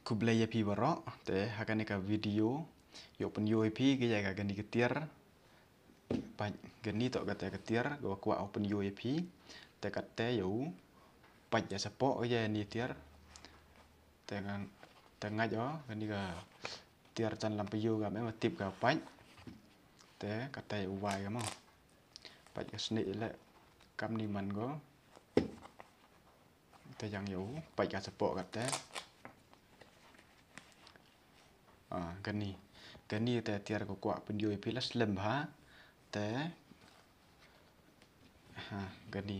kublai ya pi barok te hakan ka video yo pen UAP ke ya ka gani ketir pa gani to ka te ketir go kwa open UAP te ka te yo pa ya sapo ya ni tiar te ngang te ngajo gani ka tiar chan lam pu ga me tip ka pa te ka te wai ka mo pa ka sni le kam ni man go te yang yo pa ka sapo ka te gani te tiar ko kwa pen UAP las lem ha te gani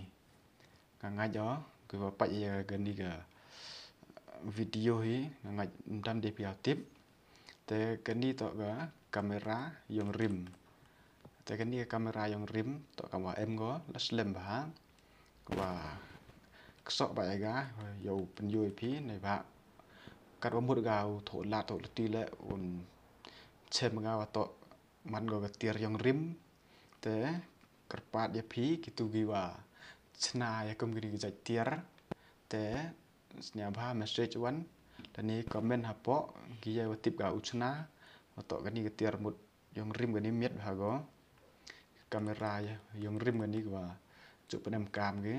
ngajo ke pa ya gani ka video hi ngaj dam de pia tip te gani to ga kamera yang rim te gani kamera yang rim to ka wa em go las lem ha wa ksok ba ga yo pen UAP nei ba kat wa mut ga tho la to ti le un chem ga wa to man go ga tiar yang rim te kerpat ya pi gitu giwa chna ya kum gini ga tiar te snya ba message wan dan ni comment hapo gi ya tip ga uchna to gani ga tiar mut yang rim gani miet ha go kamera ya yang rim gani ga chụp penem cam ge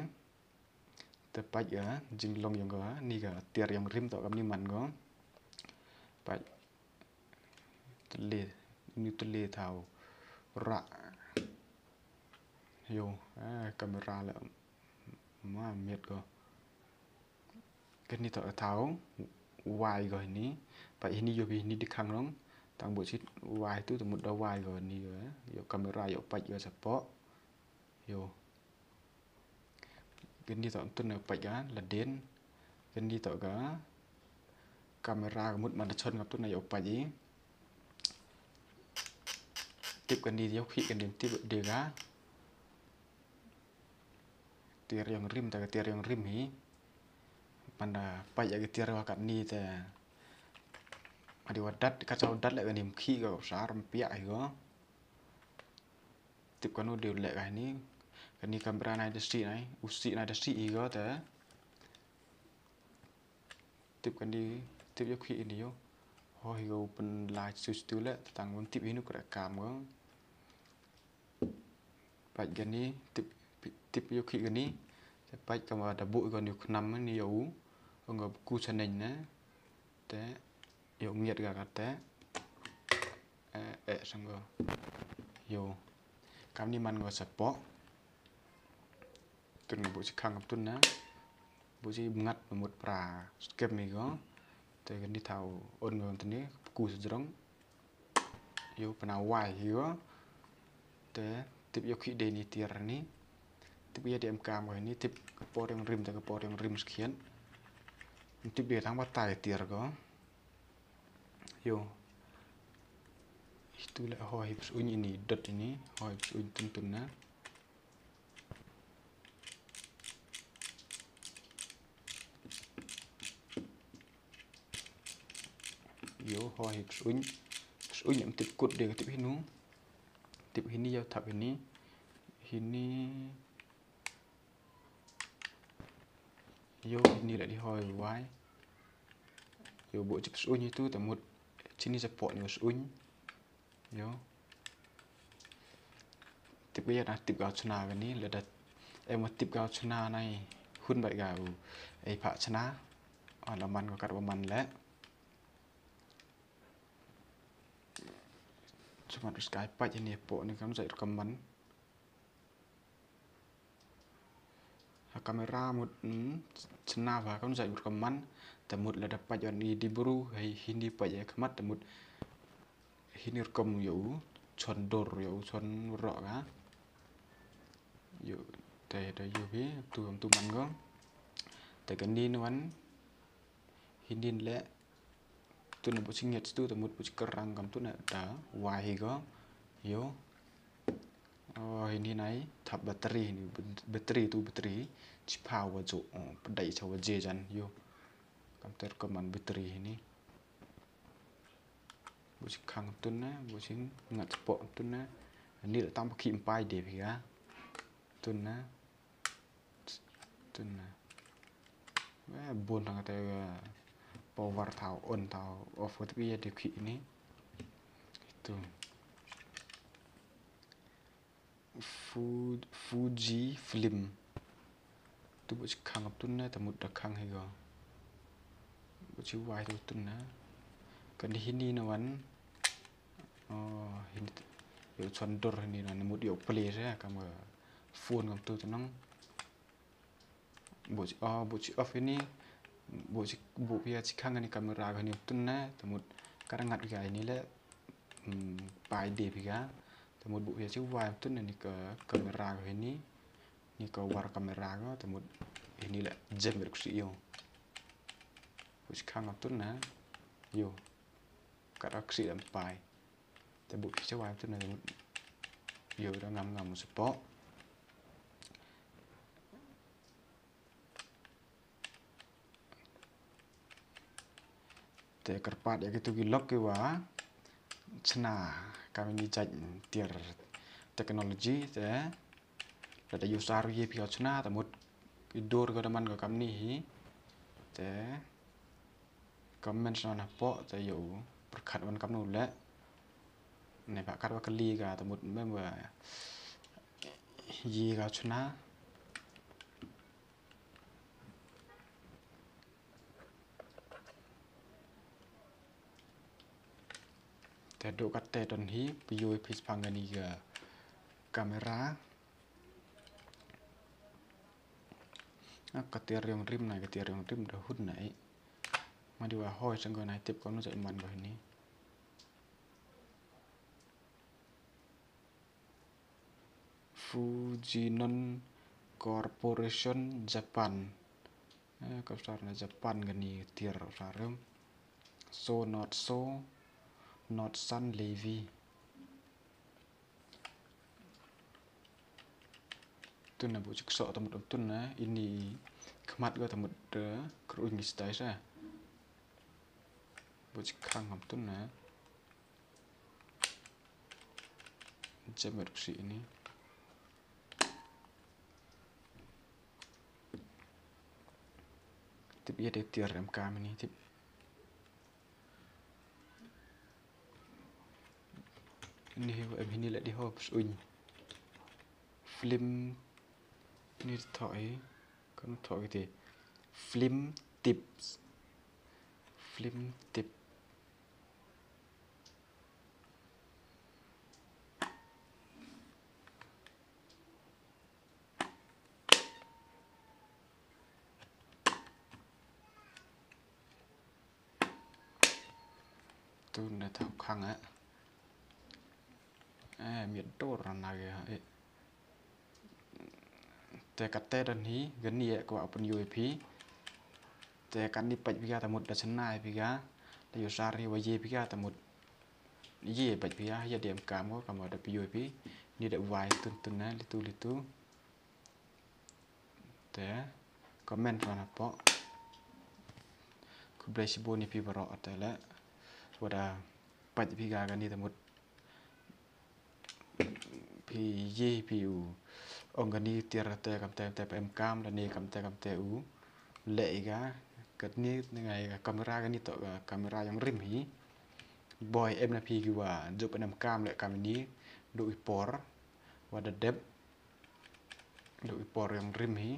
te pa ya jing long yang ga ni ga tiar yang rim to kam ni man go pa tele thau ra yo kamera la ma miet go cái này tao tháo wide rồi ní vậy ini vô vì ní đi khăng lắm tăng bộ chít wide tu từ một đầu wide rồi ní rồi yo camera yo bạch yo support yo cái này tao tuần này bạch á là đến cái này tao cả camera một màn chân gặp tuần này yo bạch ý tiếp cái này yo khi cái điểm tiếp đề gá tiar yang rim ta tiar yang rim hi pada pa ya getir wa kat ni te adi wadat ka chau dat le ga nim khi go sa ram pia ai go tip kanu de le ga ni kan ni kamera nai de si nai usi nai de si i go te tip kan di tip yo khi ni yo ho hi go pen la su stu le tang won tip hinu kra kam go pa gan ni tip yo khi gan ni te pa ka ma da bu go ni nam ni yo ngọc cu chân nền nè té yêu nghiệt gà gạt té xong rồi yêu cam ni man ngồi sập bó tuần bộ chỉ khang tuần nè bộ chỉ ngắt một pra kẹp mì có té cái đi thảo ôn ngồi tuầnนี้cu sờ giống yêu phần nào hoài hiếu té tiếp yêu khi đề ni tiệt ní tiếp yêu đi em cam rồi ní tiếp po đang rim tại po đang rim khiến tiếp dia thang batai tiar go yo itu le hoi sunyi ini dot ini hoi sunyi tuntun na yo hoi sunyi em tip kut dia tip hinu tip hini yo thap hini yo ini lại đi hồi quái yo bộ chụp xuống như tu tầm một trên đi support nhiều xuống yo tiếp bây giờ là tiếp gạo chana cái này là đặt em một tiếp gạo chana này hun bại gạo ấy phạ chana là man có cắt vào man lẽ cuma terus cái phạ trên này bộ này kamu dạy cầm man kamera một chana và kamu dạy một cầm man temut la dapat yang diburu hindi pa ya kemat temut hindi rekam yo condor yo con ro ga yo te da yo bi tu man go te kan ni wan hindi le tu na bu singet tu temut bu kerang kam tu na da wai go yo hindi nai thap battery ni battery chi power jo padai chawa je jan yo kamter keman bateri ini busi khang tun na busi ngat po tun na ni la tam kim pai de ga tun na wa bon thang te po power tahu on tahu off tapi ya di ini itu Fuji film tu buat kang tun na temut dak kang he go buat wai tu tun na kan di sini nawan ini yo condor ini na nemut yo play saya kamu phone kamu tu tenang buat off ini buat pia cikang ni kamera ni tun na temut kadang ngat ga ini le pai de pia temut buat pia wai tun ni ke kamera ini ni ke war kamera go temut ini le jam berkusi yo buat cikang tun na yo kada kusi dan paiแต่บุกที่จะวายตัวนึงอยู่แล้วงำสปอแต่กระปัดya gitu gilok ke wa cena kami ni caj tier teknologi te ada user ye pio cena tamut idor ko daman ko kami ni te comment sana po te yo berkat wan kami nula này bạn cắt vào cái ly gà từ một bên vừa gì gà chunaแต่ดูกัดแต่ตอนนี้ไปโยพิสพังกันนี่กับkameraกระเตียร์ยองริมไหนกระเตียร์ยองริมเดือหุ่นไหนมาดูว่าห้อยจังก่อนไหนติบก็น่าจะมันกว่านี้Fujinon Corporation Japan kapsarna Japan gani tier sarum so not Sun Levy tu na bu cik sok tamut tu na ini kemat ga tamut keruing stai sa bu cik kang ham tu na jam erupsi ini tip ya de tier MK ini tip ini lại đi hộp uኝ film ini thỏi con thỏi thì film tip tu na thao khang á miền tô ra nàyแต่กัดแต่ตอนนี้กันนี่ก็เอาเป็น UAP แต่กันนี่ปัจจัยทั้งหมดดัชนีพิกาแต่อยู่สารีว่าเย่พิกาทั้งหมดเย่ปัจจัยให้เดียมกามก็กำลังได้เป็น UAP นี่ได้ไวตุนนะลิตุแต่คอมเมนต์มาเพราะคุณเบรชิโบนี่พี่บรอแต่ละว่าได้ปัจจัยพิกากันนี่ทั้งหมดพี่เย่พี่อูองกันนี้เตียร์แต่กับแต่เป็นกามแล้วนี่กับแต่อูเละกะกัดนี้ยังไงกล้องรากันนี่ต่อกล้องรายังริมหีบอยนะพี่คือว่าจุเป็นกามและกามนี้ดูอีปอร์ว่าเด็บดูอีปอร์ยังริมหี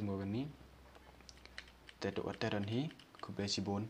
มือกันนี้แต่ดูแต่ตอนนี้คือเบสิบน